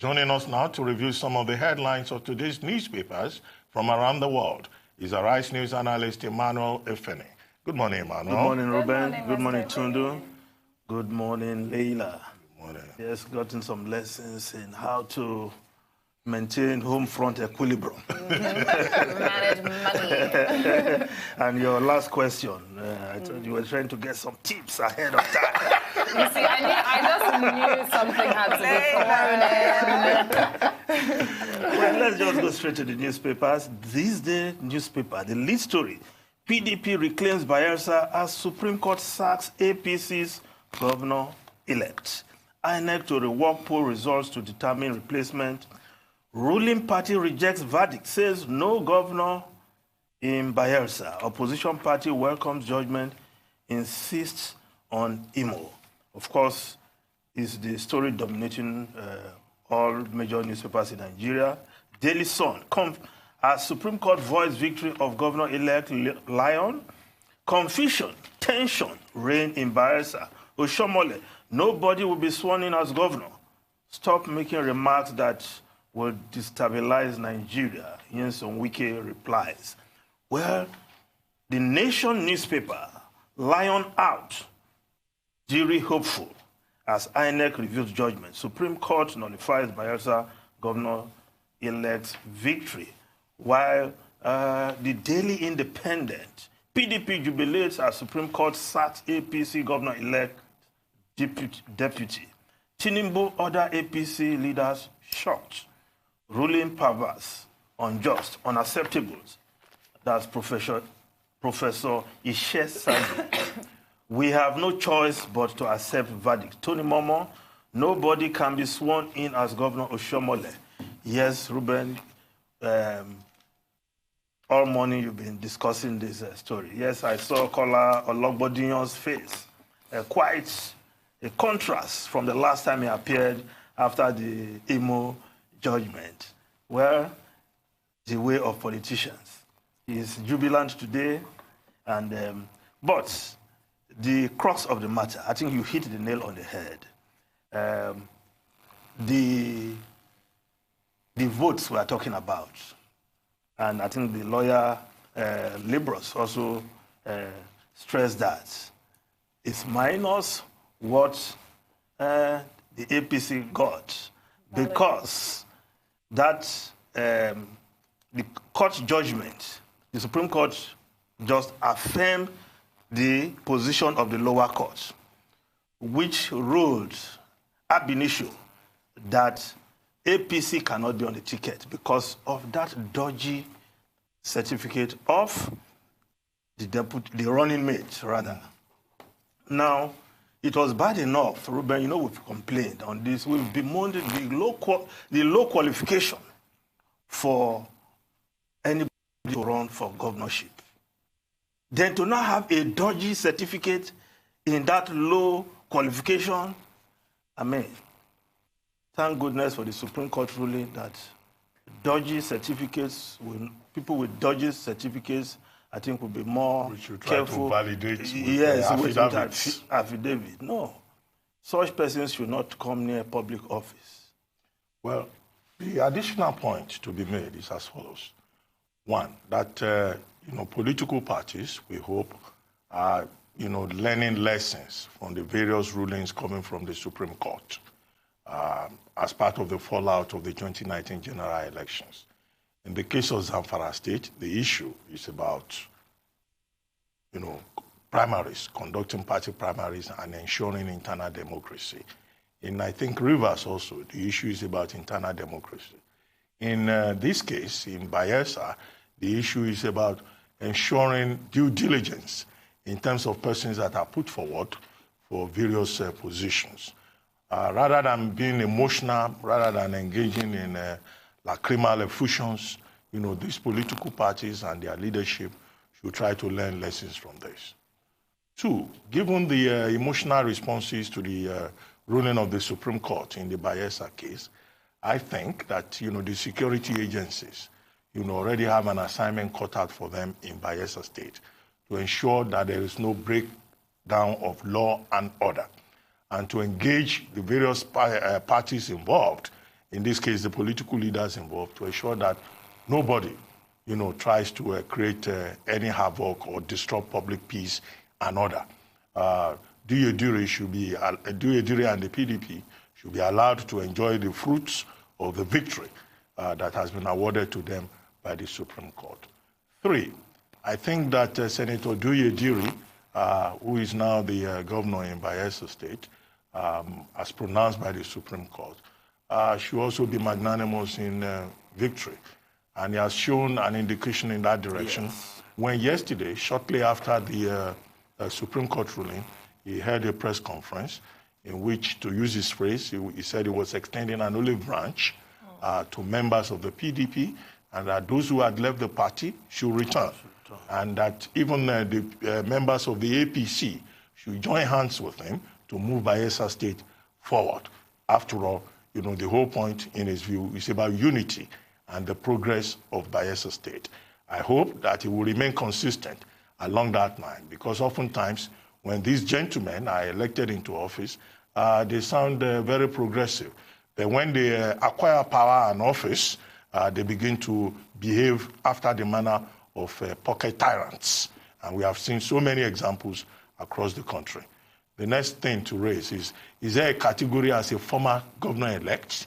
Joining us now to review some of the headlines of today's newspapers from around the world is our Rice News analyst, Emmanuel Efeni. Good morning, Emmanuel. Good morning, Ruben. Good morning, Tundu. Good morning, Leila. Good morning. Yes, gotten some lessons in how to maintain home front equilibrium. Manage money. And your last question, I thought you were trying to get some tips ahead of time. You see, I just knew something had to be thrown in. Well, let's just go straight to the newspapers. This day newspaper, the lead story, PDP reclaims Bayelsa as Supreme Court sacks APC's governor-elect. INEC to rework poll results to determine replacement. Ruling party rejects verdict, says no governor in Bayelsa. Opposition party welcomes judgment, insists on Imo. Of course, is the story dominating all major newspapers in Nigeria. Daily Sun, as Supreme Court voiced victory of Governor-elect Lion. Confusion, tension reign in Bayelsa. Oshomole, nobody will be sworn in as governor. Stop making remarks that will destabilize Nigeria. Nyesom Wike replies. Well, the Nation newspaper, Lion out, jury hopeful, as INEC reviews judgment. Supreme Court nullifies Bayelsa governor-elect's victory, while the Daily Independent, PDP jubilates as Supreme Court sacks APC governor-elect deputy. Tinubu other APC leaders shocked. Ruling perverse, unjust, unacceptable. That's Professor Ishe Sadi. We have no choice but to accept verdict. Tony Momo, nobody can be sworn in as Governor Oshomole. Yes, Ruben, all morning you've been discussing this story. Yes, I saw Kola Ologbodinyo's face. Quite a contrast from the last time he appeared after the Imo judgment. Well, the way of politicians. He's jubilant today, and but the crux of the matter, I think you hit the nail on the head. The votes we are talking about, and I think the lawyer Libros also stressed that it's minus what the APC got, because that the court judgment, the Supreme Court just affirmed the position of the lower court, which ruled ab initio that APC cannot be on the ticket because of that dodgy certificate of the running mate, rather. Now, it was bad enough, Ruben, you know, we've complained on this. We've bemoaned the low qualification for anybody to run for governorship. Then to not have a dodgy certificate in that low qualification, I mean, thank goodness for the Supreme Court ruling that dodgy certificates, people with dodgy certificates, I think will be more careful. To validate with yes, affidavit. No, such persons should not come near public office. Well, the additional point to be made is as follows. One, that political parties, we hope, are learning lessons from the various rulings coming from the Supreme Court as part of the fallout of the 2019 general elections. In the case of Zamfara State, the issue is about, primaries, conducting party primaries and ensuring internal democracy. In, I think, Rivers also, the issue is about internal democracy. In this case, in Bayelsa, the issue is about ensuring due diligence in terms of persons that are put forward for various positions. Rather than being emotional, rather than engaging in lacrimal effusions, these political parties and their leadership should try to learn lessons from this. Two, given the emotional responses to the ruling of the Supreme Court in the Bayelsa case, I think that, the security agencies, already have an assignment cut out for them in Bayelsa State to ensure that there is no breakdown of law and order, and to engage the various parties involved in this case, the political leaders involved, to ensure that nobody, tries to create any havoc or disrupt public peace and order. Duyedire and the PDP should be allowed to enjoy the fruits of the victory that has been awarded to them by the Supreme Court. 3, I think that Senator Duyedire, who is now the governor in Bayelsa State, as pronounced by the Supreme Court, should also be magnanimous in victory. And he has shown an indication in that direction when yesterday, shortly after the Supreme Court ruling, he held a press conference in which, to use his phrase, he said he was extending an olive branch to members of the PDP, and that those who had left the party should return. And that even the members of the APC should join hands with him to move Bayelsa State forward. After all, the whole point, in his view, is about unity and the progress of Bayelsa State. I hope that he will remain consistent along that line, because oftentimes when these gentlemen are elected into office, they sound very progressive. But when they acquire power and office, they begin to behave after the manner of pocket tyrants. And we have seen so many examples across the country. The next thing to raise is there a category as a former governor-elect?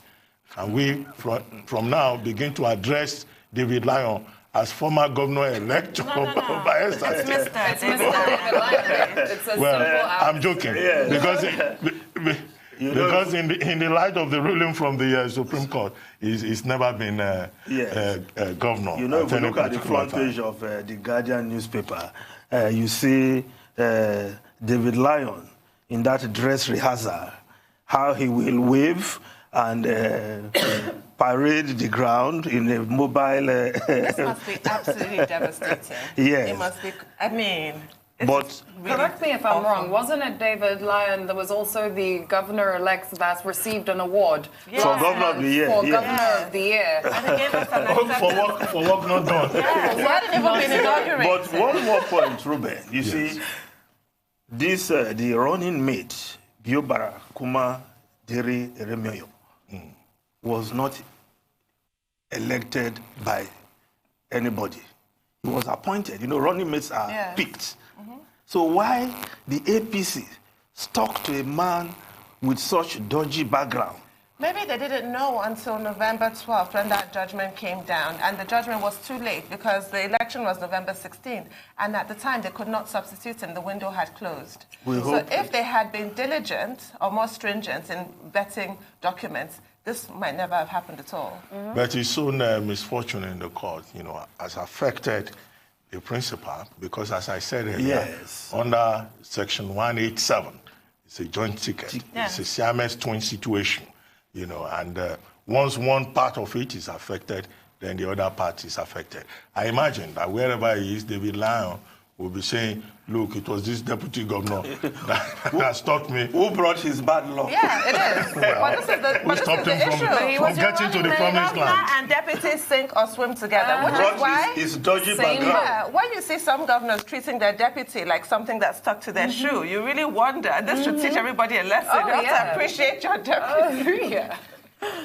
And we, from now, begin to address David Lyon as former governor-elect of Bayelsa? It's Mr. David Lyon. It's a Well, I'm joking. Because in the light of the ruling from the Supreme Court, he's never been governor. If you look at the front page of the Guardian newspaper, you see David Lyon in that dress rehearsal, how he will wave and parade the ground in a mobile... This must be absolutely devastating. Yes. It must be, I mean... But really correct me if I'm wrong, wasn't it David Lyon? There was also the governor-elect that received an award for Governor of the Year. For Governor of the Year. And they gave us an for work not done. He hadn't even been inaugurated. But one more point, Ruben. You see, this the running mate, Biobara Kuma Dere Eremioyo, was not elected by anybody. He was appointed. Running mates are picked. So why the APC stuck to a man with such dodgy background? Maybe they didn't know until November 12th when that judgment came down, and the judgment was too late because the election was November 16th, and at the time they could not substitute him, the window had closed. So if they had been diligent or more stringent in vetting documents, this might never have happened at all. But his own misfortune in the court, has affected the principal, because as I said earlier, under Section 187, it's a joint ticket. It's a Siamese twin situation, and once one part of it is affected, then the other part is affected. I imagine that wherever he is, David Lyon will be saying, look, it was this deputy governor that stopped me. Who brought his bad luck? Yeah, it is. Who stopped him from getting to the promised land? Governor and deputies sink or swim together, which is why... His dodgy background. Yeah, when you see some governors treating their deputy like something that's stuck to their shoe, you really wonder. This should teach everybody a lesson. You have to appreciate your deputy.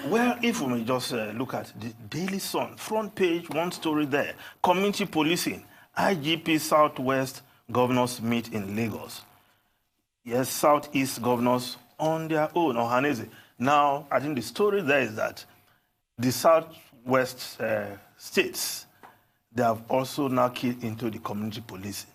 Well, if we may just look at the Daily Sun, front page, one story there. Community policing. IGP Southwest governors meet in Lagos. Yes, Southeast governors on their own, Ohaneze. Now, I think the story there is that the Southwest states, they have also now keyed into the community policing,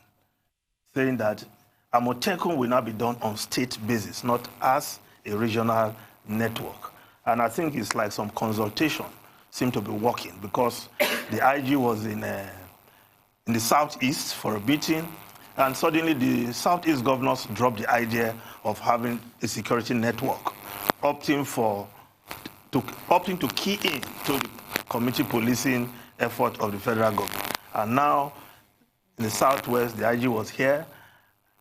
saying that Amotekun will now be done on state basis, not as a regional network. And I think it's like some consultation seem to be working, because the IG was in the Southeast for a beating, and suddenly the Southeast governors dropped the idea of having a security network, opting to key in to the community policing effort of the federal government. And now, in the Southwest, the IG was here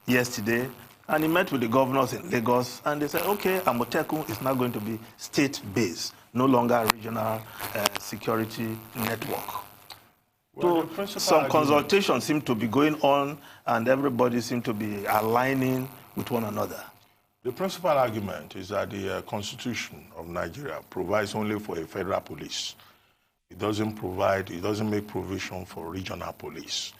yesterday, and he met with the governors in Lagos, and they said, okay, Amotekun is now going to be state-based, no longer a regional security network. Well, so some consultation seemed to be going on, and everybody seemed to be aligning with one another. The principal argument is that the Constitution of Nigeria provides only for a federal police. It doesn't make provision for regional police.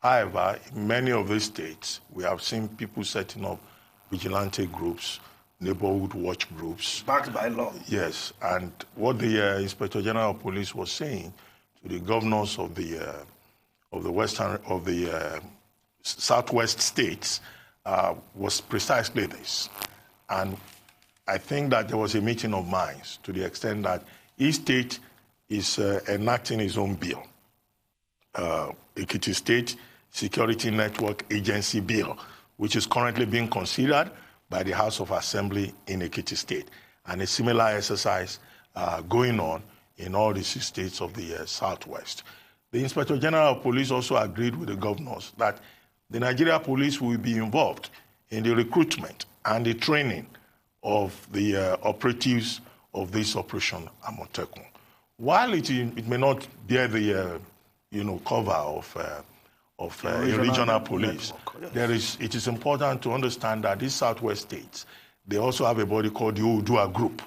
However, in many of these states, we have seen people setting up vigilante groups, neighborhood watch groups. Backed by law. Yes, and what the Inspector General of Police was saying to the governors of the southwest states was precisely this. And I think that there was a meeting of minds to the extent that each state is enacting its own bill. Ekiti State Security Network Agency Bill, which is currently being considered by the House of Assembly in Ekiti State, and a similar exercise going on in all the 6 states of the Southwest. The Inspector General of Police also agreed with the governors that the Nigeria Police will be involved in the recruitment and the training of the operatives of this Operation Amotekun. While it may not bear the cover of regional police, yes, it is important to understand that these Southwest states, they also have a body called the Odua Group,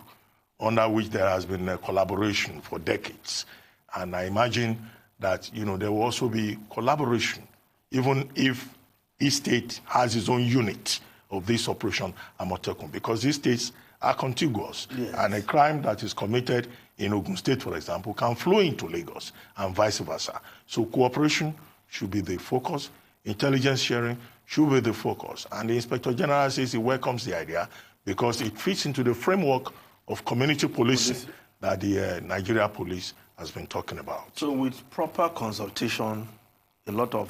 under which there has been a collaboration for decades. And I imagine that there will also be collaboration, even if each state has its own unit of this Operation Amotekun, because these states are contiguous. Yes. And a crime that is committed in Ogun State, for example, can flow into Lagos and vice versa. So cooperation should be the focus. Intelligence sharing should be the focus. And the Inspector General says he welcomes the idea because it fits into the framework of community policing that the Nigeria Police has been talking about. So with proper consultation, a lot of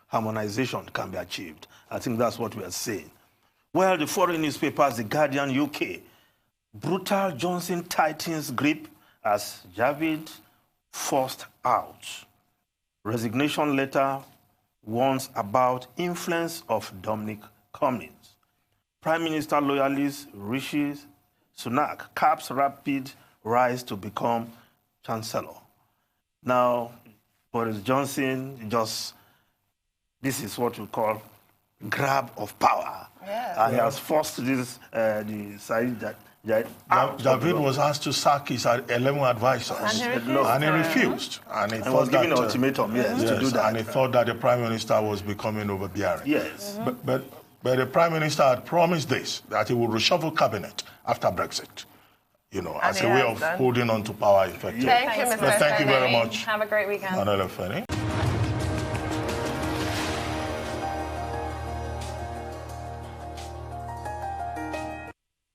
harmonization can be achieved. I think that's what we are saying. Well, the foreign newspapers, The Guardian UK, brutal Johnson tightens grip as Javid forced out. Resignation letter warns about influence of Dominic Cummings. Prime Minister loyalist Rishi Sunak caps rapid rise to become Chancellor. Now, Boris Johnson this is what we call grab of power. Yeah. And he has forced this, the side that Javid was asked to sack his 11 advisors, and he refused. And he was given an ultimatum, yes, to do that. And he thought that the Prime Minister was becoming overbearing. Yes. But the Prime Minister had promised this, that he would reshuffle cabinet after Brexit, as a way of holding on to power effectively. Thank you, Mr. Thank you very much. Have a great weekend. Emmanuel Efeni.